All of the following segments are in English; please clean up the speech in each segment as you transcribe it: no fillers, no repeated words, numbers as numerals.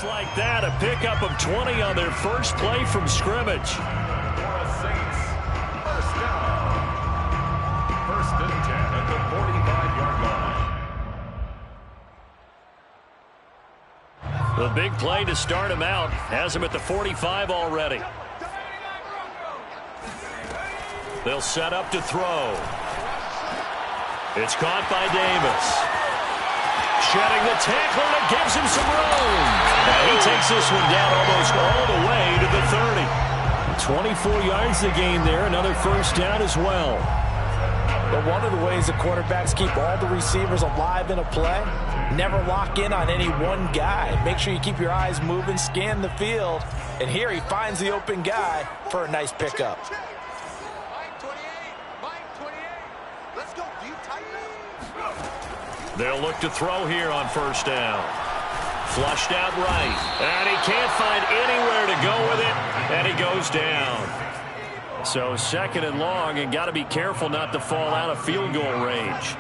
Just like that, a pickup of 20 on their first play from scrimmage. Saints, first down. First and 10 at the 45-yard line. The big play to start him out has him at the 45 already. They'll set up to throw. It's caught by Davis. Shedding the tackle, and it gives him some room. And he takes this one down almost all the way to the 30. 24 yards to gain there. Another first down as well. But one of the ways the quarterbacks keep all the receivers alive in a play, never lock in on any one guy. Make sure you keep your eyes moving, scan the field. And here he finds the open guy for a nice pickup. They'll look to throw here on first down. Flushed out right. And he can't find anywhere to go with it. And he goes down. So second and long, and got to be careful not to fall out of field goal range.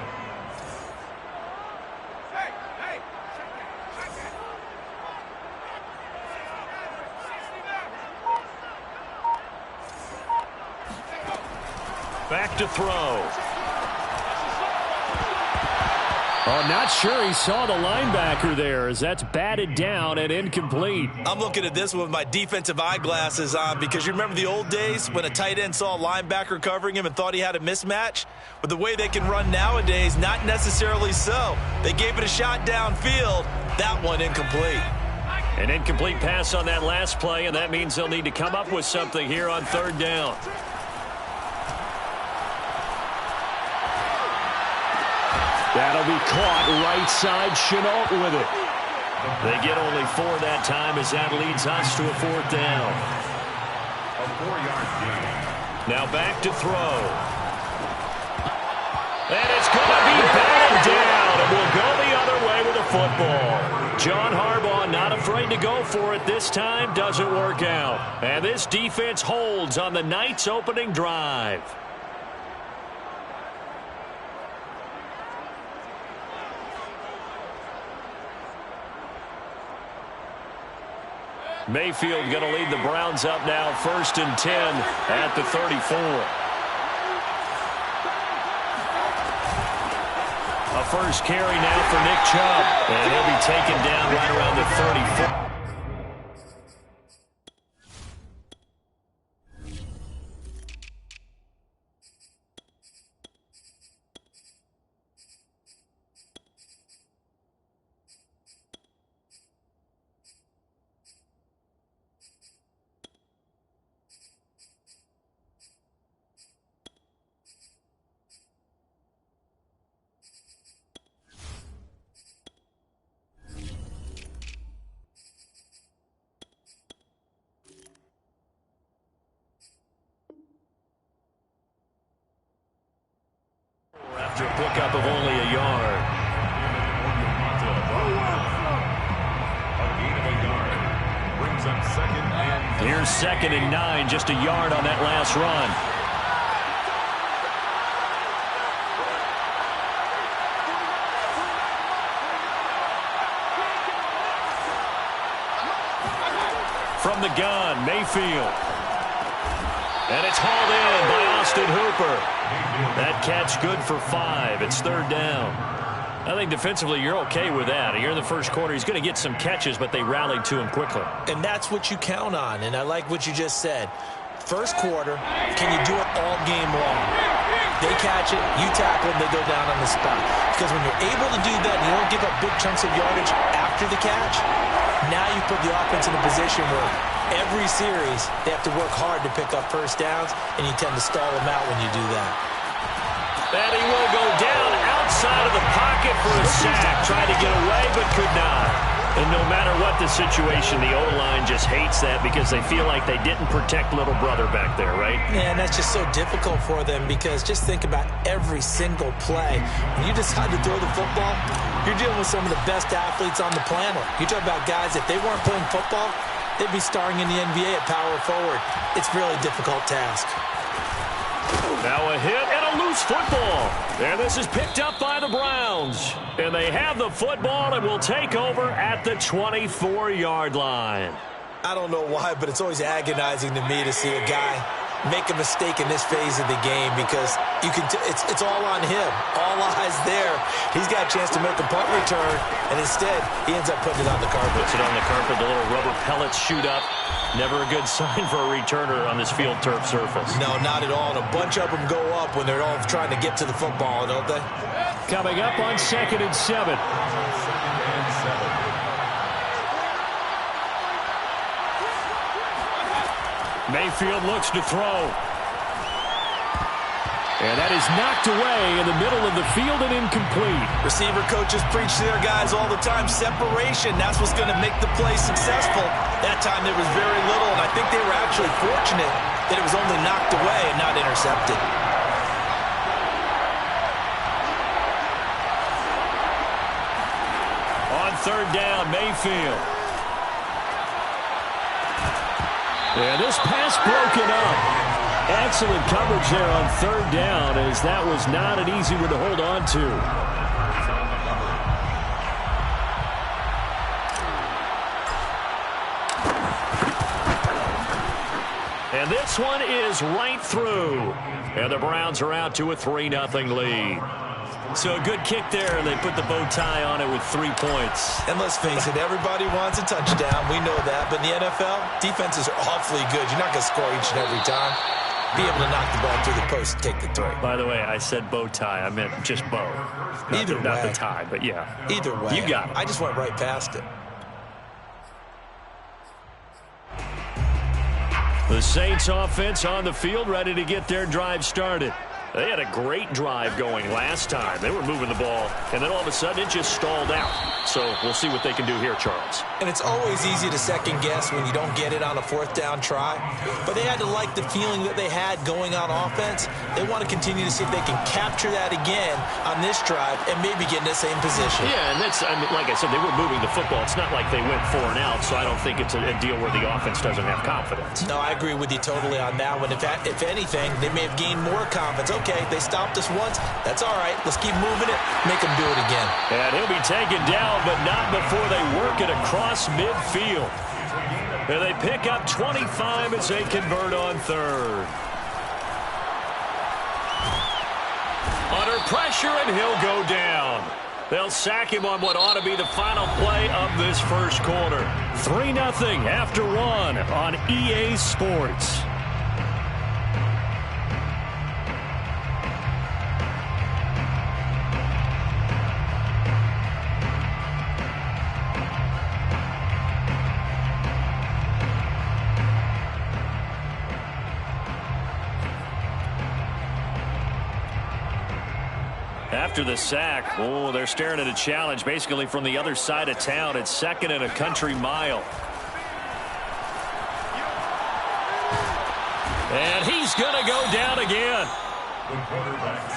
Back to throw. Oh, not sure he saw the linebacker there as that's batted down and incomplete. I'm looking at this with my defensive eyeglasses on because you remember the old days when a tight end saw a linebacker covering him and thought he had a mismatch? With the way they can run nowadays, not necessarily so. They gave it a shot downfield. That one incomplete. An incomplete pass on that last play, and that means they'll need to come up with something here on third down. That'll be caught right side. Shenault with it. They get only 4 that time as that leads us to a fourth down. A 4-yard gain. Now back to throw. And it's going to be batted down, and we'll go the other way with the football. John Harbaugh not afraid to go for it this time. Doesn't work out. And this defense holds on the night's opening drive. Mayfield going to lead the Browns up now, first and 10 at the 34. A first carry now for Nick Chubb, and he'll be taken down right around the 34. After a pickup of only a yard. A gain of a yard. Brings up second and... Here's second and 9, just a yard on that last run. From the gun, Mayfield. And it's hauled in by Austin Hooper. That catch good for 5. It's third down. I think defensively you're okay with that. Here in the first quarter, he's going to get some catches, but they rallied to him quickly. And that's what you count on, and I like what you just said. First quarter, can you do it all game long? They catch it, you tackle them, they go down on the spot. Because when you're able to do that and you don't give up big chunks of yardage after the catch, now you put the offense in a position where every series they have to work hard to pick up first downs, and you tend to stall them out when you do that. And he will go down outside of the pocket for a sack. Tried to get away, but could not. And no matter what the situation, the O-line just hates that because they feel like they didn't protect little brother back there, right? Yeah, and that's just so difficult for them because just think about every single play. When you decide to throw the football, you're dealing with some of the best athletes on the planet. You talk about guys, if they weren't playing football, they'd be starring in the NBA at power forward. It's a really difficult task. Now a hit and a loose football. And this is picked up by the Browns. And they have the football and will take over at the 24-yard line. I don't know why, but it's always agonizing to me to see a guy make a mistake in this phase of the game because it's all on him. All eyes there. He's got a chance to make a punt return, and instead he ends up putting it on the carpet. Puts it on the carpet. The little rubber pellets shoot up. Never a good sign for a returner on this field turf surface. No, not at all. And a bunch of them go up when they're all trying to get to the football, don't they? Coming up on 2nd and 7. Mayfield looks to throw. And that is knocked away in the middle of the field and incomplete. Receiver coaches preach to their guys all the time. Separation, that's what's going to make the play successful. That time there was very little, and I think they were actually fortunate that it was only knocked away and not intercepted. On 3rd down, Mayfield. And this pass broken up. Excellent coverage there on 3rd down, as that was not an easy one to hold on to. And this one is right through. And the Browns are out to a 3-0 lead. So a good kick there, and they put the bow tie on it with 3 points. And let's face it, everybody wants a touchdown. We know that. But in the NFL, defenses are awfully good. You're not going to score each and every time. Be able to knock the ball through the post and take the 3. By the way, I said bow tie. I meant just bow. Not the tie, but yeah. Either way. You got it. I just went right past it. The Saints offense on the field, ready to get their drive started. They had a great drive going last time. They were moving the ball, and then all of a sudden it just stalled out. So we'll see what they can do here, Charles. And it's always easy to second guess when you don't get it on a 4th down try. But they had to like the feeling that they had going on offense. They want to continue to see if they can capture that again on this drive and maybe get in the same position. Yeah, and that's, I mean, like I said, they were moving the football. It's not like they went 4 and out, so I don't think it's a deal where the offense doesn't have confidence. No, I agree with you totally on that one. If anything, they may have gained more confidence. Okay, they stopped us once. That's all right. Let's keep moving it. Make them do it again. And he'll be taken down, but not before they work it across midfield. And they pick up 25 as they convert on 3rd. Under pressure, and he'll go down. They'll sack him on what ought to be the final play of this first quarter. 3-0 after 1 on EA Sports. After the sack, they're staring at a challenge basically from the other side of town. It's 2nd and a country mile. And he's going to go down again.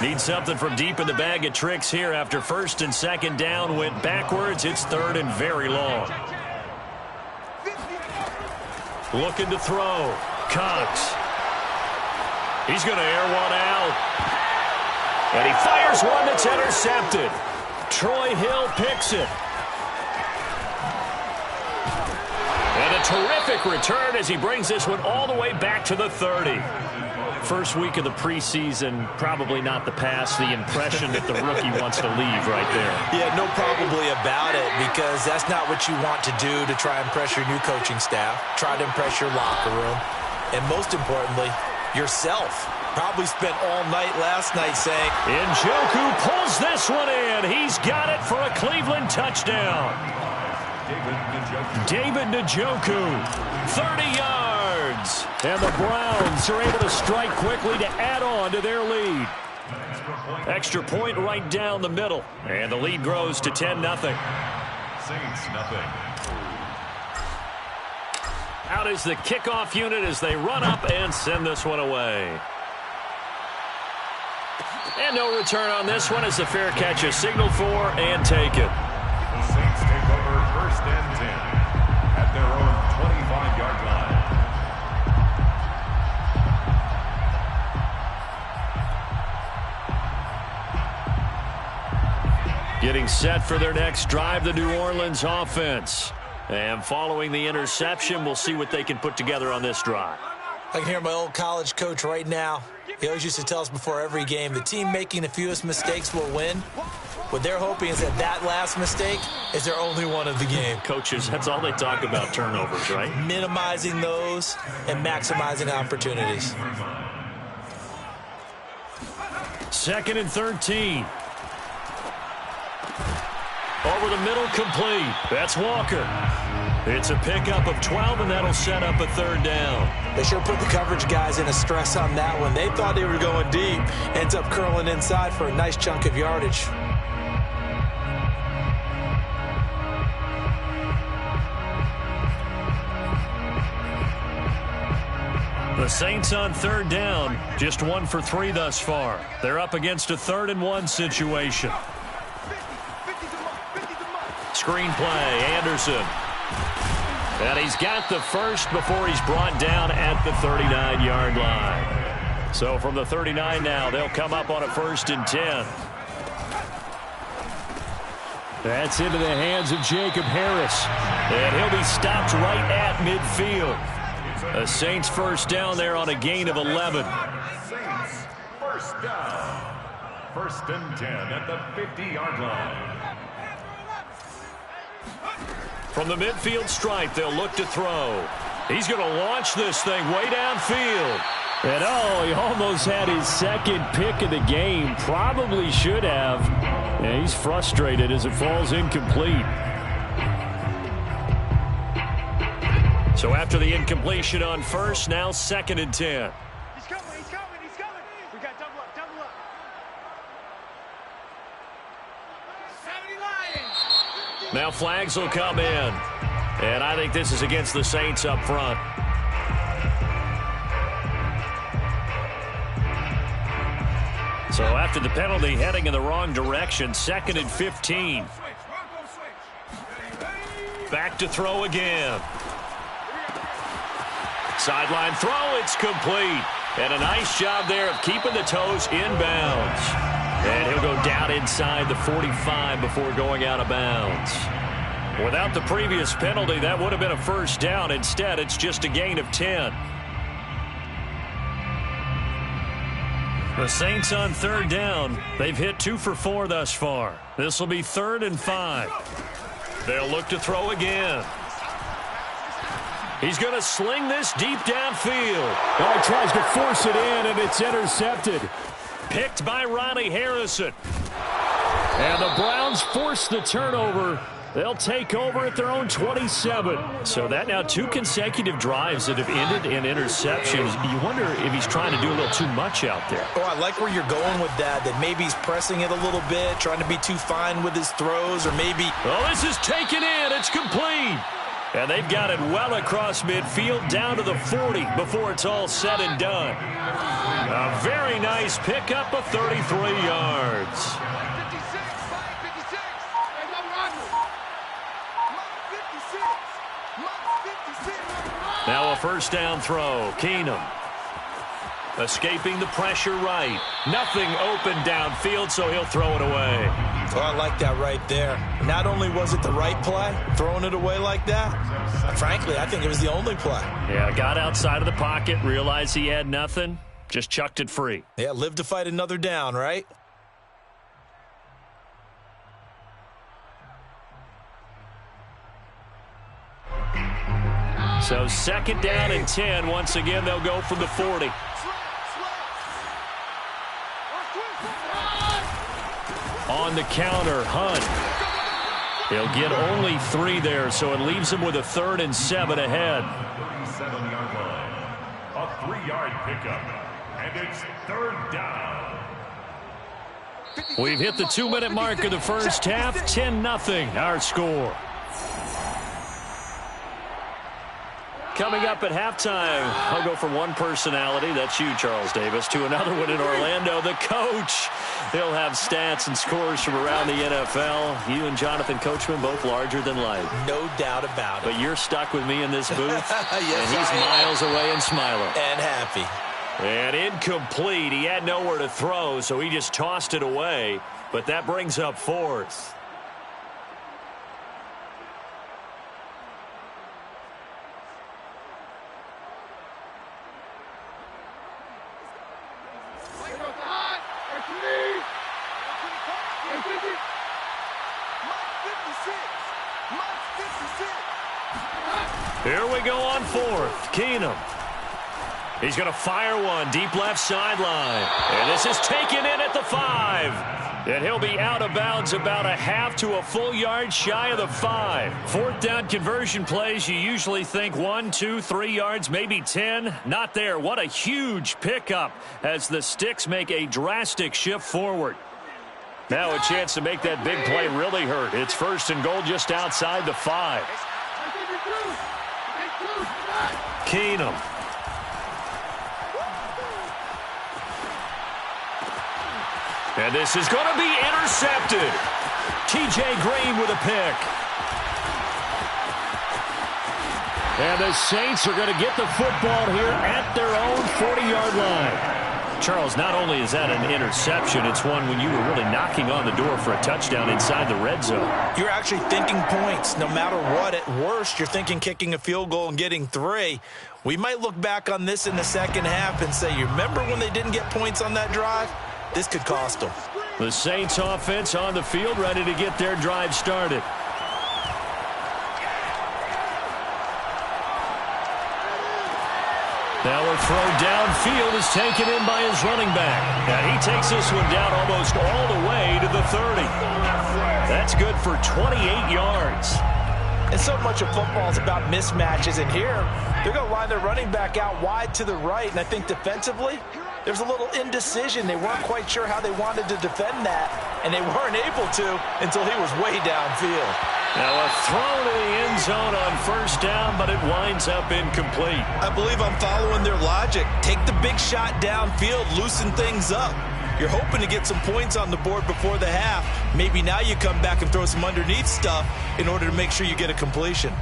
Need something from deep in the bag of tricks here after 1st and 2nd down went backwards. It's 3rd and very long. Looking to throw. Cox. He's going to air one out. And he fires one that's intercepted. Troy Hill picks it. And a terrific return as he brings this one all the way back to the 30. First week of the preseason, probably not the pass, the impression that the rookie wants to leave right there. Yeah, no probably about it, because that's not what you want to do to try and press your new coaching staff, try to impress your locker room, and most importantly, yourself. Probably spent all night last night saying, Njoku pulls this one in. He's got it for a Cleveland touchdown. David Njoku, 30 yards. And the Browns are able to strike quickly to add on to their lead. Extra point right down the middle. And the lead grows to 10-0. Saints, nothing. Out is the kickoff unit as they run up and send this one away. And no return on this one as the fair catch is signaled for and taken. The Saints take over 1st and 10 at their own 25-yard line. Getting set for their next drive, the New Orleans offense. And following the interception, we'll see what they can put together on this drive. I can hear my old college coach right now. He always used to tell us before every game, the team making the fewest mistakes will win. What they're hoping is that last mistake is their only one of the game. Coaches, that's all they talk about, turnovers, right? Minimizing those and maximizing opportunities. 2nd and 13. Over the middle, complete. That's Walker. It's a pickup of 12, and that'll set up a 3rd down. They sure put the coverage guys in a stress on that one. They thought they were going deep. Ends up curling inside for a nice chunk of yardage. The Saints on 3rd down, just 1 for 3 thus far. They're up against a 3rd and 1 situation. Screen play, Anderson. And he's got the first before he's brought down at the 39-yard line. So from the 39 now, they'll come up on a 1st and 10. That's into the hands of Jacob Harris. And he'll be stopped right at midfield. A Saints 1st down there on a gain of 11. Saints 1st down. 1st and 10 at the 50-yard line. From the midfield stripe, they'll look to throw. He's going to launch this thing way downfield. And, he almost had his 2nd pick of the game. Probably should have. And he's frustrated as it falls incomplete. So after the incompletion on 1st, now 2nd and 10. He's coming. We got double up. 70 Lions. Now flags will come in. And I think this is against the Saints up front. So after the penalty, heading in the wrong direction, 2nd and 15. Back to throw again. Sideline throw, it's complete. And a nice job there of keeping the toes inbounds. And he'll go down inside the 45 before going out of bounds. Without the previous penalty, that would have been a 1st down. Instead, it's just a gain of 10. The Saints on 3rd down. They've hit 2 for 4 thus far. This will be 3rd and 5. They'll look to throw again. He's going to sling this deep downfield. He tries to force it in, and it's intercepted. Picked by Ronnie Harrison. And the Browns force the turnover. They'll take over at their own 27. So that now 2 consecutive drives that have ended in interceptions. You wonder if he's trying to do a little too much out there. Oh, I like where you're going with that maybe he's pressing it a little bit, trying to be too fine with his throws, or maybe... Oh, this is taken in. It's complete. And they've got it well across midfield down to the 40 before it's all said and done. A very nice pickup of 33 yards. Now a 1st down throw. Keenum escaping the pressure right. Nothing open downfield, so he'll throw it away. Oh, I like that right there. Not only was it the right play, throwing it away like that, frankly, I think it was the only play. Yeah, got outside of the pocket, realized he had nothing, just chucked it free. Yeah, live to fight another down, right? So 2nd down and 10. Once again, they'll go from the 40. On the counter, Hunt. He'll get only 3 there, so it leaves him with a 3rd and 7 ahead. 37-yard line. A 3-yard pickup. And it's 3rd down. We've hit the 2-minute mark of the first half. 10-0 our score. Coming up at halftime, I'll go from one personality, that's you, Charles Davis, to another one in Orlando, the coach. He'll have stats and scores from around the NFL. You and Jonathan Coachman, both larger than life. No doubt about it. But you're stuck with me in this booth, yes, and he's miles away and smiling. And happy. And incomplete. He had nowhere to throw, so he just tossed it away. But that brings up 4th. go on fourth. Keenum. He's going to fire one deep left sideline. And this is taken in at the 5. And he'll be out of bounds about a half to a full yard shy of the 5. Fourth down conversion plays, you usually think 1, 2, 3 yards, maybe 10. Not there. What a huge pickup as the Sticks make a drastic shift forward. Now a chance to make that big play really hurt. It's 1st and goal just outside the 5. Keenum. And this is going to be intercepted. T.J. Green with a pick. And the Saints are going to get the football here at their own 40-yard line. Charles, not only is that an interception, it's one when you were really knocking on the door for a touchdown inside the red zone. You're actually thinking points. No matter what, at worst, you're thinking kicking a field goal and getting 3. We might look back on this in the second half and say, you remember when they didn't get points on that drive? This could cost them. The Saints offense on the field, ready to get their drive started. Now a throw downfield is taken in by his running back. And he takes this one down almost all the way to the 30. That's good for 28 yards. And so much of football is about mismatches. And here, they're going to line their running back out wide to the right. And I think defensively, there's a little indecision. They weren't quite sure how they wanted to defend that. And they weren't able to until he was way downfield. Now a throw to the end zone on 1st down, but it winds up incomplete. I believe I'm following their logic. Take the big shot downfield, loosen things up. You're hoping to get some points on the board before the half. Maybe now you come back and throw some underneath stuff in order to make sure you get a completion.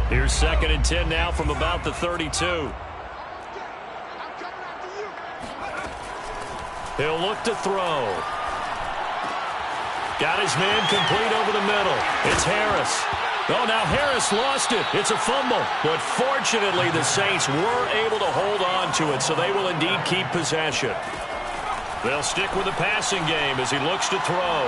Here's 2nd and 10 now from about the 32. He'll look to throw. Got his man complete over the middle. It's Harris. Oh, now Harris lost it. It's a fumble. But fortunately, the Saints were able to hold on to it, so they will indeed keep possession. They'll stick with the passing game as he looks to throw.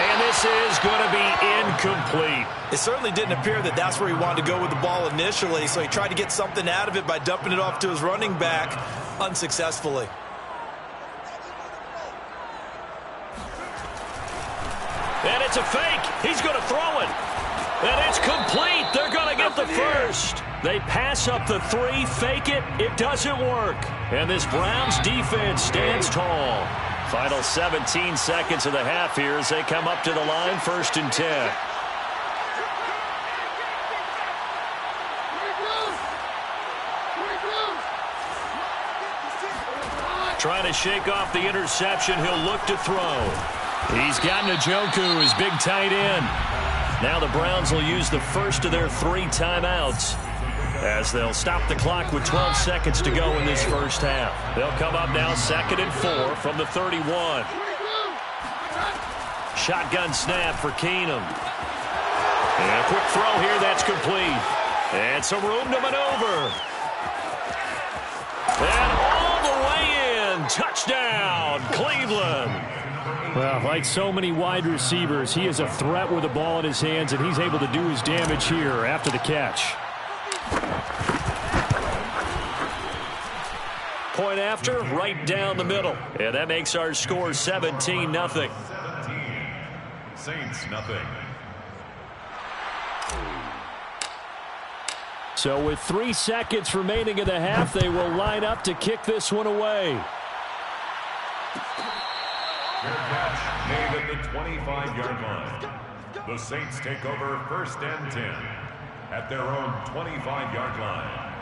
And this is going to be incomplete. It certainly didn't appear that that's where he wanted to go with the ball initially, so he tried to get something out of it by dumping it off to his running back unsuccessfully. And it's a fake. He's going to throw it. And it's complete. They're going to get the first. They pass up the 3, fake it. It doesn't work. And this Browns defense stands tall. Final 17 seconds of the half here as they come up to the line, 1st and 10. Trying to shake off the interception. He'll look to throw. He's got Njoku, his big tight end. Now the Browns will use the first of their 3 timeouts as they'll stop the clock with 12 seconds to go in this first half. They'll come up now 2nd and 4 from the 31. Shotgun snap for Keenum. And a quick throw here, that's complete. And some room to maneuver. And all the way in. Touchdown, Cleveland. Well, like so many wide receivers, he is a threat with the ball in his hands, and he's able to do his damage here after the catch. Point after, right down the middle. And that makes our score 17-0. 17. Saints nothing. So with 3 seconds remaining in the half, they will line up to kick this one away. Fair catch made at the 25-yard line. The Saints take over 1st and 10 at their own 25-yard line.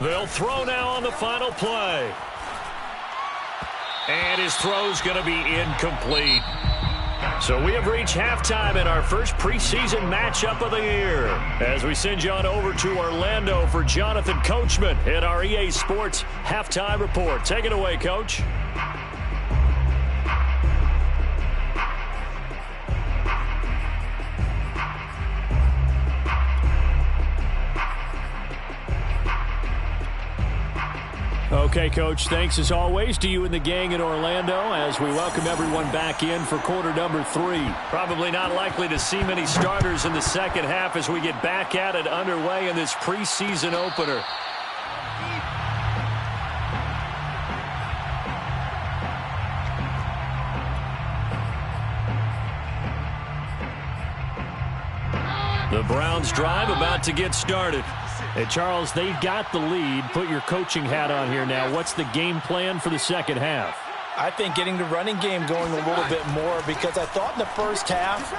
They'll throw now on the final play. And his throw's going to be incomplete. So we have reached halftime in our first preseason matchup of the year. As we send you on over to Orlando for Jonathan Coachman in our EA Sports Halftime Report. Take it away, Coach. Okay, Coach, thanks as always to you and the gang in Orlando as we welcome everyone back in for quarter number 3. Probably not likely to see many starters in the second half as we get back at it underway in this preseason opener. The Browns drive about to get started. Hey, Charles, they've got the lead. Put your coaching hat on here now. What's the game plan for the second half? I think getting the running game going a little bit more because I thought in the first half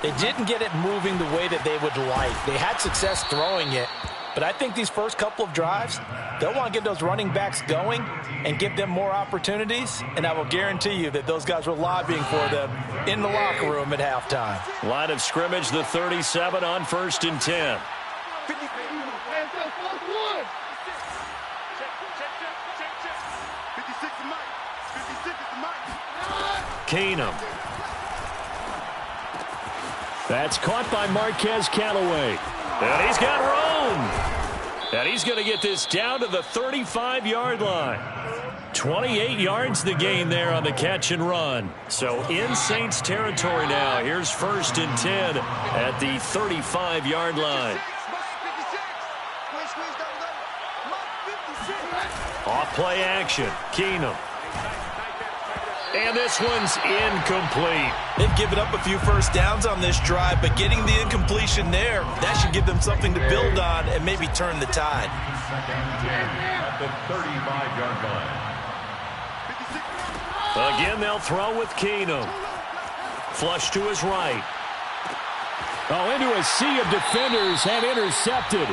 they didn't get it moving the way that they would like. They had success throwing it, but I think these first couple of drives, they'll want to get those running backs going and give them more opportunities, and I will guarantee you that those guys were lobbying for them in the locker room at halftime. Line of scrimmage, the 37 on 1st and 10. Keenum. That's caught by Marquez Callaway. And he's got room. And he's going to get this down to the 35-yard line. 28 yards the gain there on the catch and run. So in Saints territory now. Here's 1st and 10 at the 35-yard line. Off play action. Keenum. And this one's incomplete. They've given up a few first downs on this drive, but getting the incompletion there, that should give them something to build on and maybe turn the tide. At the 35-yard line. Again, they'll throw with Keenum. Flush to his right. Oh, into a sea of defenders and intercepted.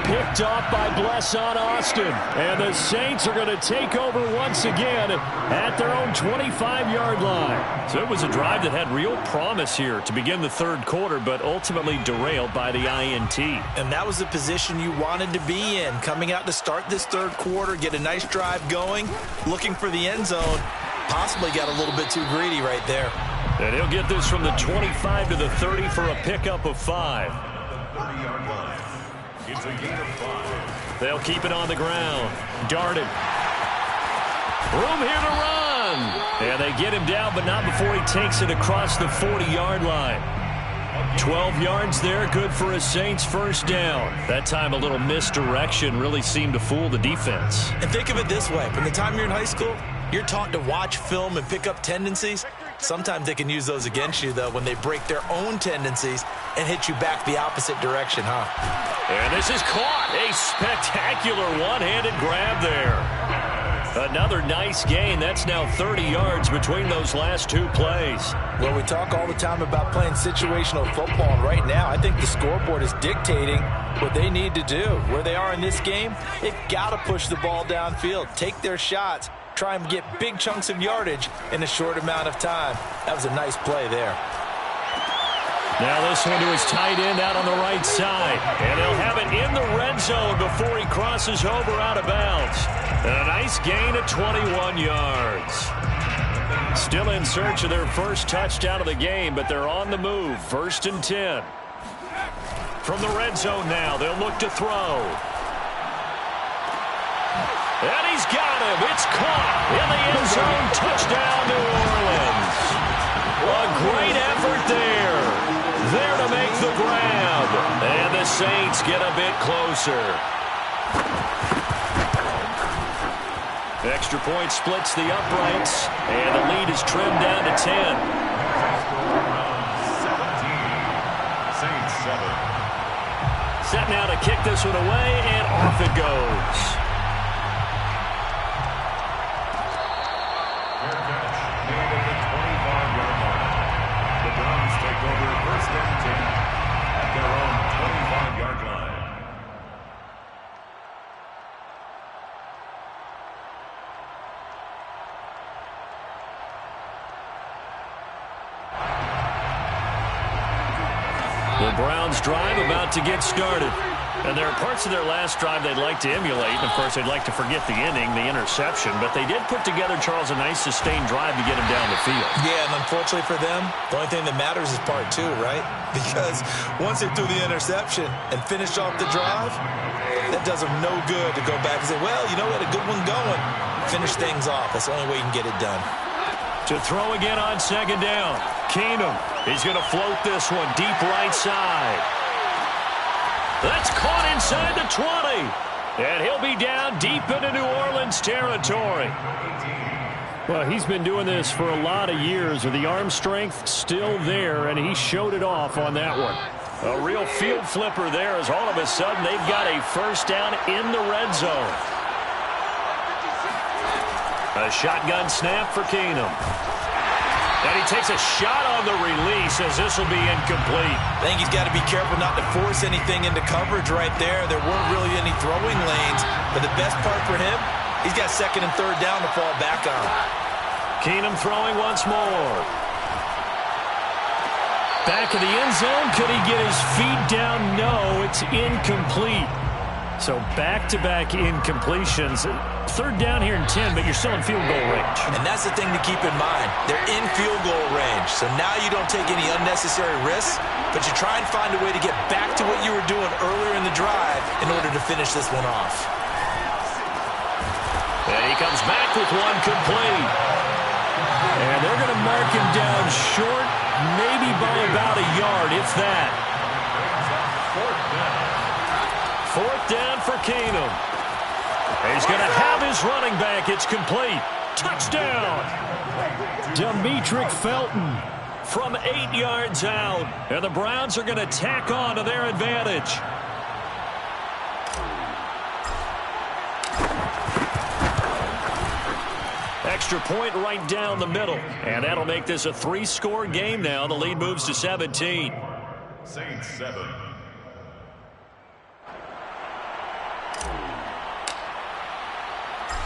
Picked off by Blesson Austin. And the Saints are going to take over once again at their own 25-yard line. So it was a drive that had real promise here to begin the third quarter, but ultimately derailed by the INT. And that was the position you wanted to be in. Coming out to start this third quarter, get a nice drive going, looking for the end zone. Possibly got a little bit too greedy right there. And he'll get this from the 25 to the 30 for a pickup of 5. 30-yard line. It's a gain of 5. They'll keep it on the ground. Darted. Room here to run. And they get him down, but not before he takes it across the 40-yard line. 12 yards there, good for a Saints first down. That time a little misdirection really seemed to fool the defense. And think of it this way. From the time you're in high school, you're taught to watch film and pick up tendencies. Sometimes they can use those against you, though, when they break their own tendencies and hit you back the opposite direction, huh? And this is caught. A spectacular one-handed grab there. Another nice gain. That's now 30 yards between those last two plays. Well, we talk all the time about playing situational football, and right now I think the scoreboard is dictating what they need to do. Where they are in this game, they've got to push the ball downfield, take their shots, try and get big chunks of yardage in a short amount of time. That was a nice play there. Now this one to his tight end out on the right side. And he'll have it in the red zone before he crosses over out of bounds. And a nice gain of 21 yards. Still in search of their first touchdown of the game, but they're on the move. 1st and 10. From the red zone now, they'll look to throw. And he's got him. It's caught in the end zone. Touchdown, New Orleans. A great effort there. There to make the grab. And the Saints get a bit closer. Extra point splits the uprights. And the lead is trimmed down to 10. 17. Saints 7. Set now to kick this one away, and off it goes. The Browns drive about to get started. And there are parts of their last drive they'd like to emulate. And, of course, they'd like to forget the inning, the interception. But they did put together, Charles, a nice sustained drive to get him down the field. Yeah, and unfortunately for them, the only thing that matters is part two, right? Because once they threw the interception and finished off the drive, that does them no good to go back and say, well, you know, we had a good one going. Finish things off. That's the only way you can get it done. To throw again on second down. Keenum. He's going to float this one deep right side. That's caught inside the 20. And he'll be down deep into New Orleans territory. Well, he's been doing this for a lot of years with the arm strength still there, and he showed it off on that one. A real field flipper there as all of a sudden they've got a first down in the red zone. A shotgun snap for Keenum. And he takes a shot on the release as this will be incomplete. I think he's got to be careful not to force anything into coverage right there. There weren't really any throwing lanes. But the best part for him, he's got second and third down to fall back on. Keenum throwing once more. Back of the end zone. Could he get his feet down? No, it's incomplete. So back-to-back incompletions. Third down here in 10, but you're still in field goal range. And that's the thing to keep in mind. They're in field goal range. So now you don't take any unnecessary risks, but you try and find a way to get back to what you were doing earlier in the drive in order to finish this one off. And he comes back with one complete. And they're going to mark him down short, maybe by about a yard, if that. Fourth down for Keenum. He's going to have his running back. It's complete. Touchdown. Demetric Felton from 8 yards out. And the Browns are going to tack on to their advantage. Extra point right down the middle. And that'll make this a 3-score game now. The lead moves to 17. Saints 7.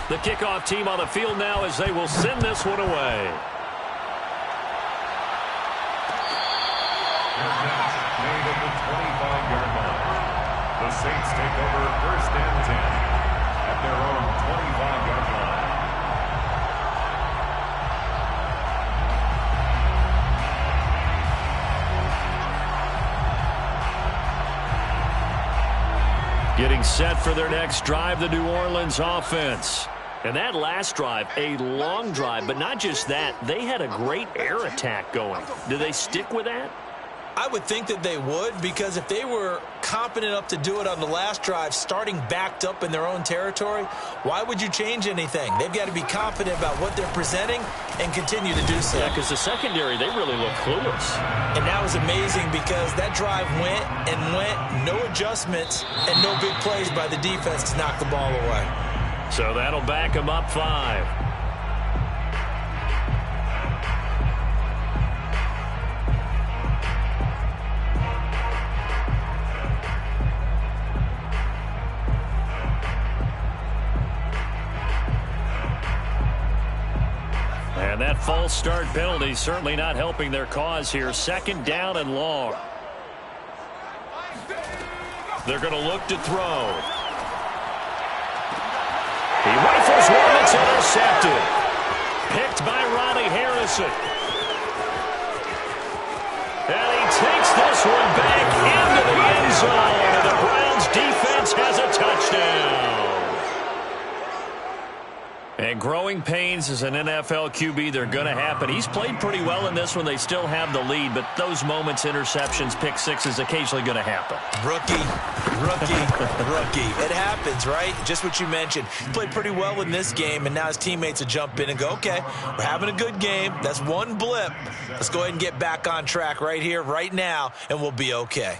The kickoff team on the field now as they will send this one away. Made at the 25-yard line. The Saints take over first and 10 at their own 25-yard line. Getting set for their next drive, the New Orleans offense. And that last drive, a long drive, but not just that. They had a great air attack going. Do they stick with that? I would think that they would, because if they were competent enough to do it on the last drive, starting backed up in their own territory, why would you change anything? They've got to be confident about what they're presenting and continue to do so. Yeah, because the secondary, they really look clueless. And that was amazing because that drive went and went, no adjustments, and no big plays by the defense to knock the ball away. So that'll back them up 5. And that false start penalty certainly not helping their cause here. Second down and long. They're going to look to throw. He rifles one that's intercepted. Picked by Ronnie Harrison. And he takes this one back into the end zone. And the Browns defense has a touchdown. And growing pains as an NFL QB, they're going to happen. He's played pretty well in this one. They still have the lead, but those moments, interceptions, pick sixes, occasionally going to happen. Rookie. It happens, right? Just what you mentioned. He played pretty well in this game, and now his teammates will jump in and go, okay, we're having a good game. That's one blip. Let's go ahead and get back on track right here, right now, and we'll be okay.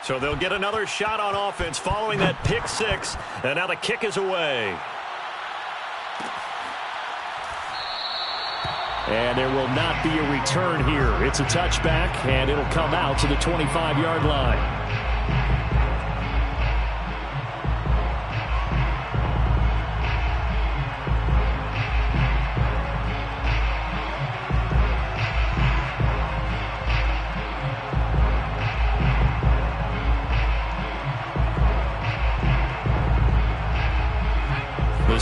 So they'll get another shot on offense following that pick six, and now the kick is away. And there will not be a return here. It's a touchback, and it'll come out to the 25-yard line.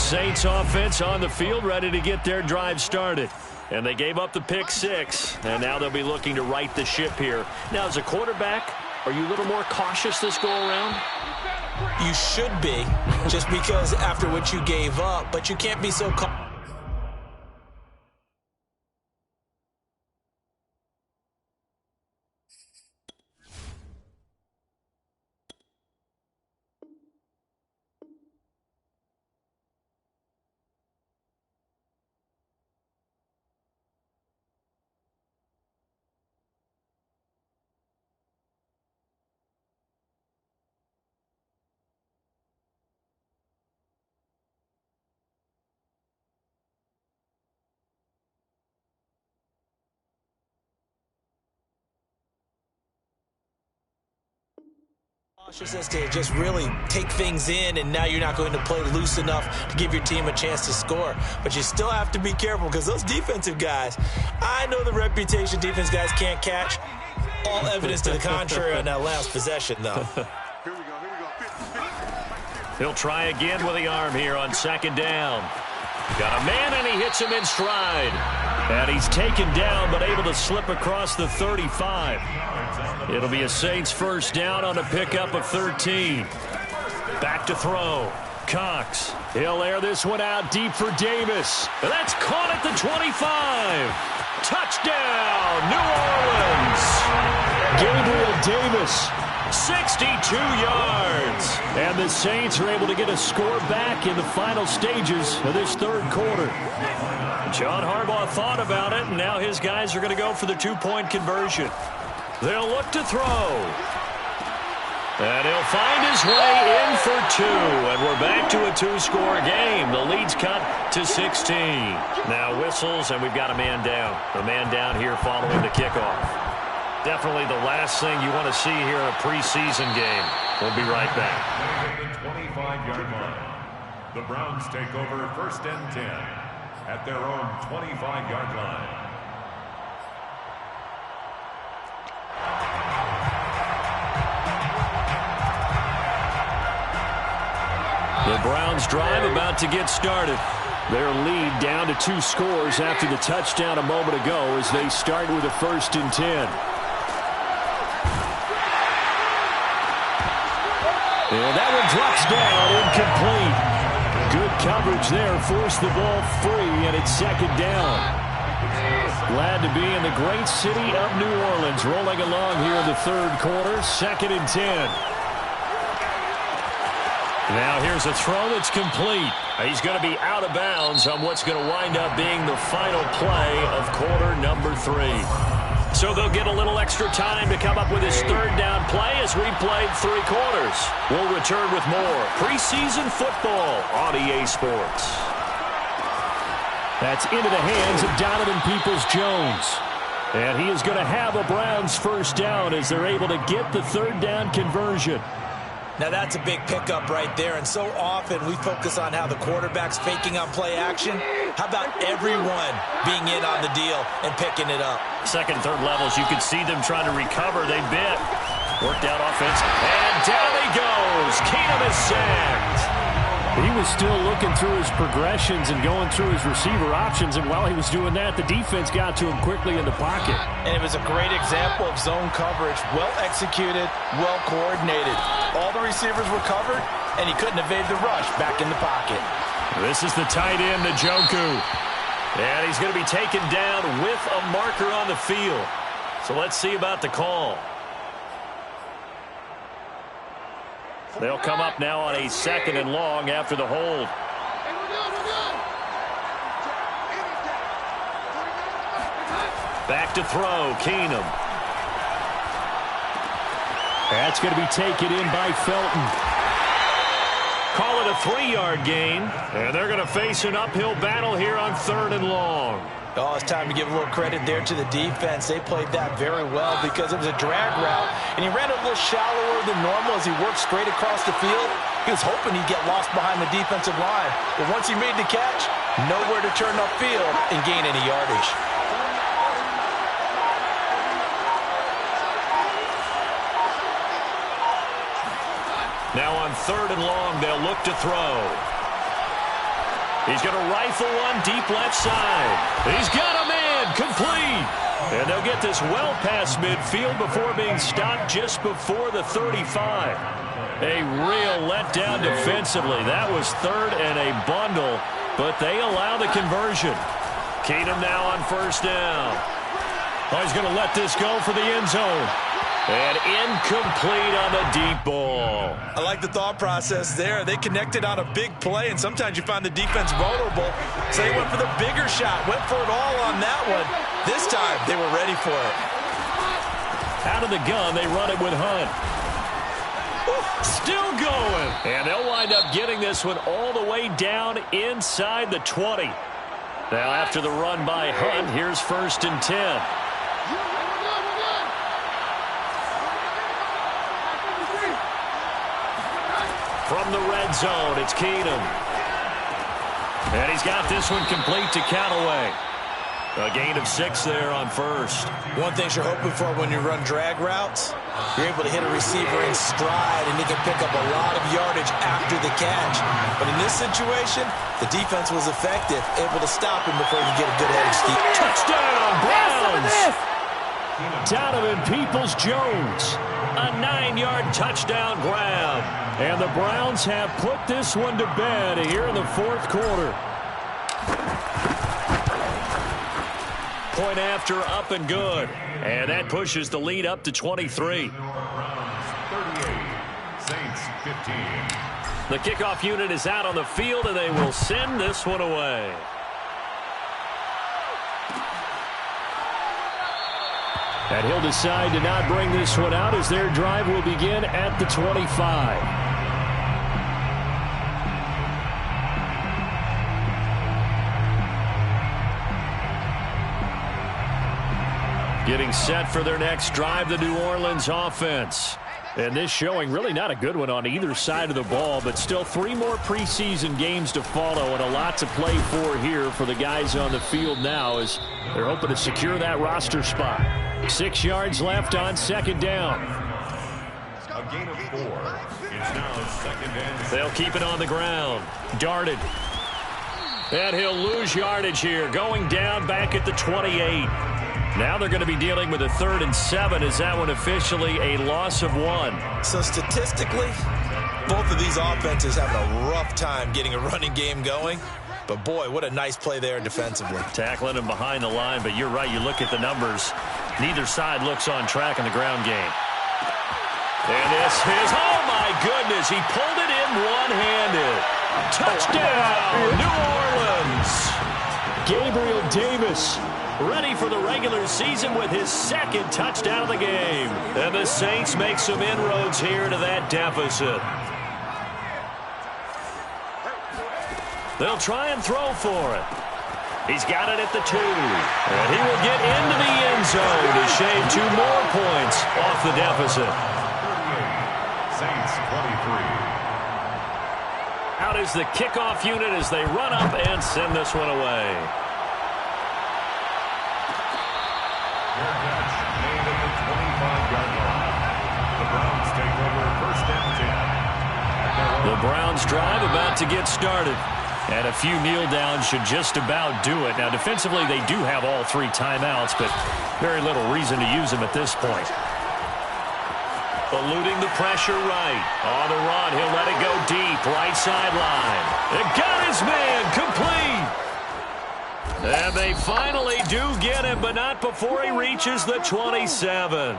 Saints offense on the field, ready to get their drive started. And they gave up the pick 6, and now they'll be looking to right the ship here. Now, as a quarterback, are you a little more cautious this go-around? You should be, just because after what you gave up, but you can't be so cautious. Cautious to just really take things in, and now you're not going to play loose enough to give your team a chance to score. But you still have to be careful because those defensive guys, I know the reputation defense guys can't catch. All evidence to the contrary on that last possession, though. He'll try again with the arm here on second down. Got a man, and he hits him in stride. And he's taken down, but able to slip across the 35. It'll be a Saints first down on a pickup of 13. Back to throw. Cox. He'll air this one out deep for Davis. And that's caught at the 25. Touchdown, New Orleans. Gabriel Davis. 62 yards. And the Saints are able to get a score back in the final stages of this third quarter. John Harbaugh thought about it, and now his guys are going to go for the two-point conversion. They'll look to throw. And he'll find his way in for 2. And we're back to a 2-score game. The lead's cut to 16. Now whistles, and we've got a man down. A man down here following the kickoff. Definitely the last thing you want to see here in a preseason game. We'll be right back. At the 25-yard line, the Browns take over first and 10 at their own 25-yard line. The Browns drive about to get started. Their lead down to 2 scores after the touchdown a moment ago as they start with a first and 10. And that one drops down, incomplete. Good coverage there, forced the ball free, and it's second down. Glad to be in the great city of New Orleans, rolling along here in the third quarter, second and 10. Now here's a throw that's complete. He's going to be out of bounds on what's going to wind up being the final play of quarter number 3. So they'll get a little extra time to come up with his third down play as we played 3 quarters. We'll return with more preseason football on EA Sports. That's into the hands of Donovan Peoples-Jones. And he is going to have a Browns first down as they're able to get the third down conversion. Now that's a big pickup right there, and so often we focus on how the quarterback's faking on play action. How about everyone being in on the deal and picking it up? Second, third levels, you can see them trying to recover. They bit. Worked out offense, and down he goes. Keenum is sacked. He was still looking through his progressions and going through his receiver options, and while he was doing that, the defense got to him quickly in the pocket. And it was a great example of zone coverage, well executed, well coordinated. All the receivers were covered, and he couldn't evade the rush back in the pocket. This is the tight end, Njoku. And he's going to be taken down with a marker on the field. So let's see about the call. They'll come up now on a second and long after the hold. Back to throw, Keenum. That's going to be taken in by Felton. Call it a 3-yard gain, and they're going to face an uphill battle here on third and long. Oh, it's time to give a little credit there to the defense. They played that very well because it was a drag route, and he ran a little shallower than normal as he worked straight across the field. He was hoping he'd get lost behind the defensive line, but once he made the catch, nowhere to turn upfield and gain any yardage. Now on third and long, they'll look to throw. He's going to rifle one deep left side. He's got a man, complete. And they'll get this well past midfield before being stopped just before the 35. A real letdown defensively. That was third and a bundle, but they allow the conversion. Keenum now on first down. Oh, he's going to let this go for the end zone. And incomplete on the deep ball. I like the thought process there. They connected on a big play, and sometimes you find the defense vulnerable. So they went for the bigger shot, went for it all on that one. This time, they were ready for it. Out of the gun, they run it with Hunt. Still going. And they'll wind up getting this one all the way down inside the 20. Now, after the run by Hunt, here's 1st and 10. From the red zone, it's Keenum. And he's got this one complete to Callaway. A gain of 6 there on first. One thing you're hoping for when you run drag routes, you're able to hit a receiver in stride, and he can pick up a lot of yardage after the catch. But in this situation, the defense was effective, able to stop him before he could get a good headed steep. Touchdown, Browns! Donovan Peoples-Jones. A 9-yard touchdown grab. And the Browns have put this one to bed here in the 4th quarter. Point after, up and good. And that pushes the lead up to 23. Browns 38, Saints 15. The kickoff unit is out on the field, and they will send this one away. And he'll decide to not bring this one out as their drive will begin at the 25. Getting set for their next drive, the New Orleans offense. And this showing really not a good one on either side of the ball, but still 3 more preseason games to follow and a lot to play for here for the guys on the field now as they're hoping to secure that roster spot. 6 yards left on 2nd down. A gain of 4. It's now 2nd and 6. They'll keep it on the ground. Darted. And he'll lose yardage here, going down back at the 28. Now they're going to be dealing with a 3rd and 7. Is that one officially a loss of 1? So statistically, both of these offenses having a rough time getting a running game going. But, boy, what a nice play there defensively. Tackling him behind the line, but you're right. You look at the numbers. Neither side looks on track in the ground game. And this is, oh, my goodness, he pulled it in one-handed. Touchdown, New Orleans. Gabriel Davis ready for the regular season with his 2nd touchdown of the game. And the Saints make some inroads here to that deficit. They'll try and throw for it. He's got it at the 2. And he will get into the end zone to shave 2 more points off the deficit. 38, Saints 23. Out is the kickoff unit as they run up and send this one away. Fair catch made at the 25-yard line. The Browns take over 1st and 10. The Browns drive about to get started. And a few kneel downs should just about do it. Now, defensively, they do have all 3 timeouts, but very little reason to use them at this point. Eluding the pressure right. On the run, he'll let it go deep. Right sideline. And got his man complete. And they finally do get him, but not before he reaches the 27.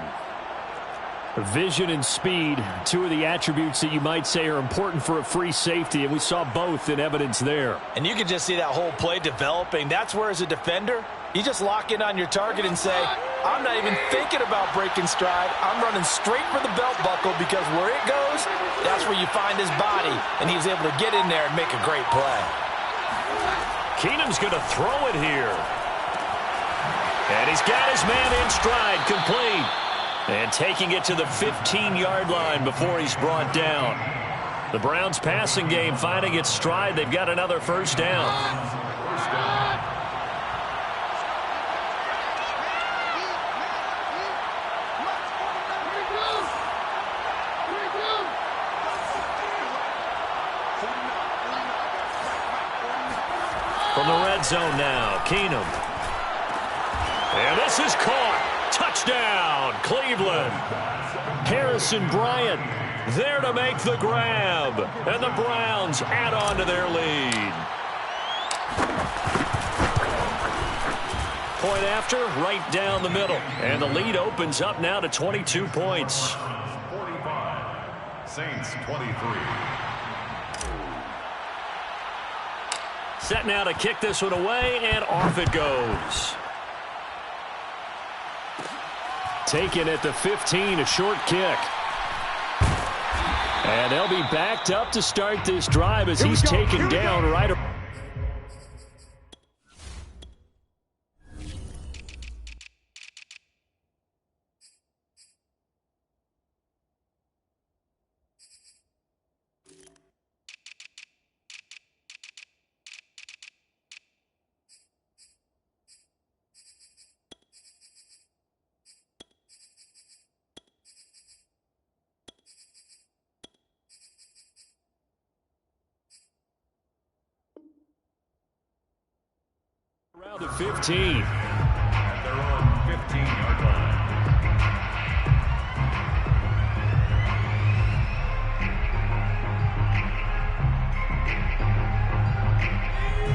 Vision and speed, 2 of the attributes that you might say are important for a free safety, and we saw both in evidence there. And you can just see that whole play developing. That's where, as a defender, you just lock in on your target and say, I'm not even thinking about breaking stride. I'm running straight for the belt buckle because where it goes, that's where you find his body. And he was able to get in there and make a great play. Keenum's going to throw it here. And he's got his man in stride, complete. And taking it to the 15-yard line before he's brought down. The Browns passing game finding its stride. They've got another 1st down. First down. red zone now. Keenum. And this is caught. Touchdown, Cleveland. Harrison Bryant there to make the grab. And the Browns add on to their lead. Point after, right down the middle. And the lead opens up now to 22 points. 45. Saints 23. Set now to kick this one away, and off it goes. Taken at the 15, a short kick. And they'll be backed up to start this drive as he's taken down right. Around the 15. At their own 15-yard line.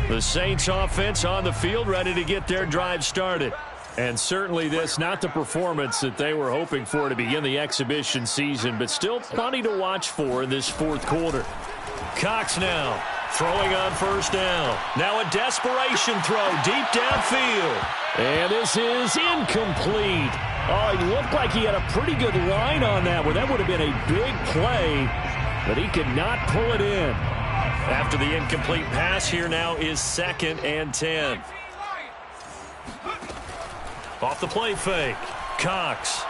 The Saints offense on the field, ready to get their drive started. And certainly this, not the performance that they were hoping for to begin the exhibition season, but still plenty to watch for in this fourth quarter. Cox now. Throwing on first down. Now a desperation throw deep downfield. And this is incomplete. Oh, it looked like he had a pretty good line on that one. That would have been a big play, but he could not pull it in. After the incomplete pass, here now is 2nd and 10. Off the play fake. Cox.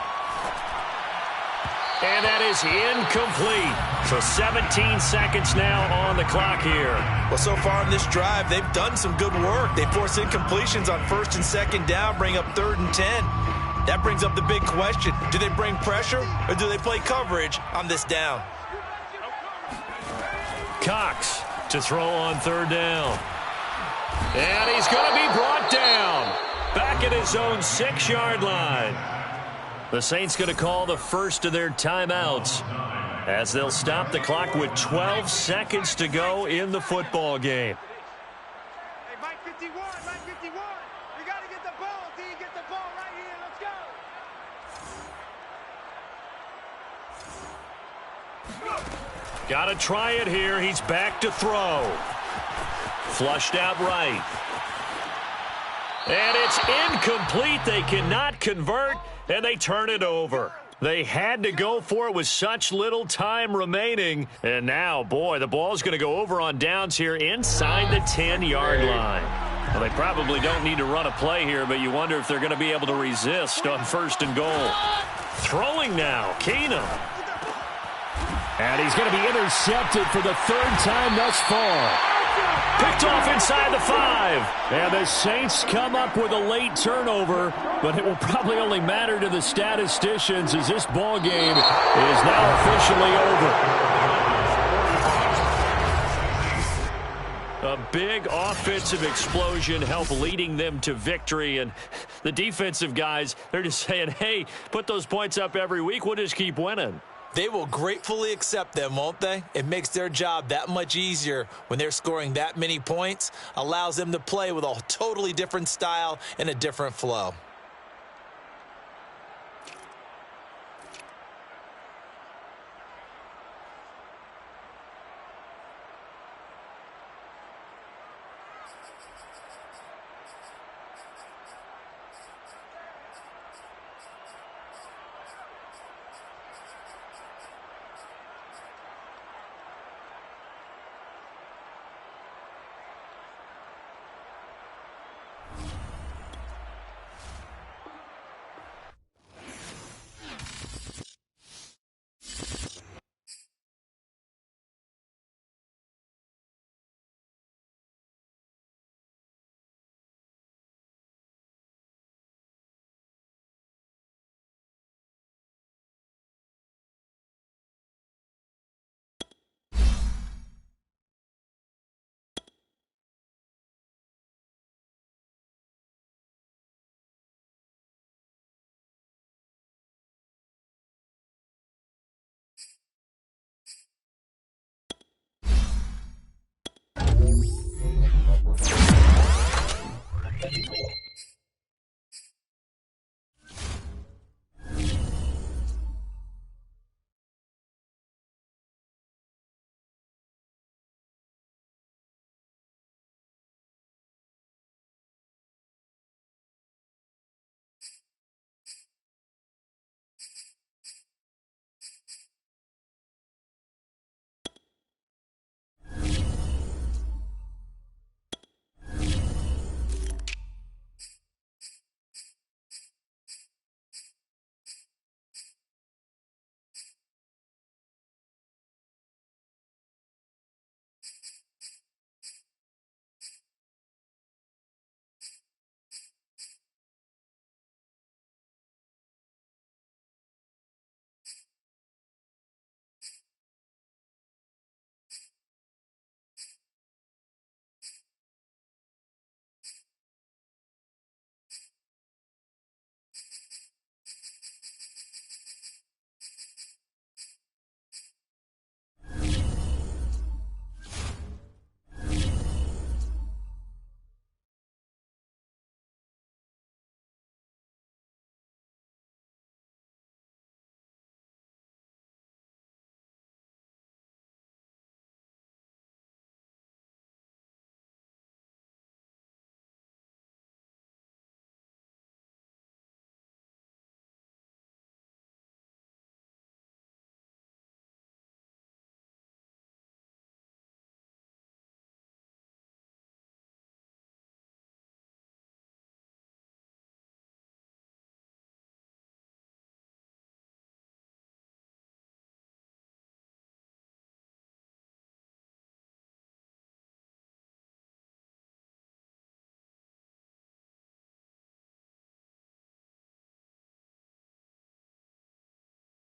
And that is incomplete. So 17 seconds now on the clock here. Well, so far in this drive, they've done some good work. They force incompletions on 1st and 2nd down, bring up 3rd and 10. That brings up the big question. Do they bring pressure or do they play coverage on this down? Cox to throw on 3rd down. And he's going to be brought down. Back at his own 6-yard line. The Saints going to call the first of their timeouts as they'll stop the clock with 12 seconds to go in the football game. Hey, Mike 51, Mike 51. We got to get the ball. D, get the ball right here. Let's go. Got to try it here. He's back to throw. Flushed out right. And it's incomplete. They cannot convert. And they turn it over. They had to go for it with such little time remaining. And now, boy, the ball's going to go over on downs here inside the 10-yard line. Well, they probably don't need to run a play here, but you wonder if they're going to be able to resist on 1st and goal. Throwing now, Keenum. And he's going to be intercepted for the 3rd time thus far. Picked off inside the 5. And the Saints come up with a late turnover, but it will probably only matter to the statisticians as this ball game is now officially over. A big offensive explosion helped leading them to victory. And the defensive guys, they're just saying, hey, put those points up every week. We'll just keep winning. They will gratefully accept them, won't they? It makes their job that much easier when they're scoring that many points, allows them to play with a totally different style and a different flow.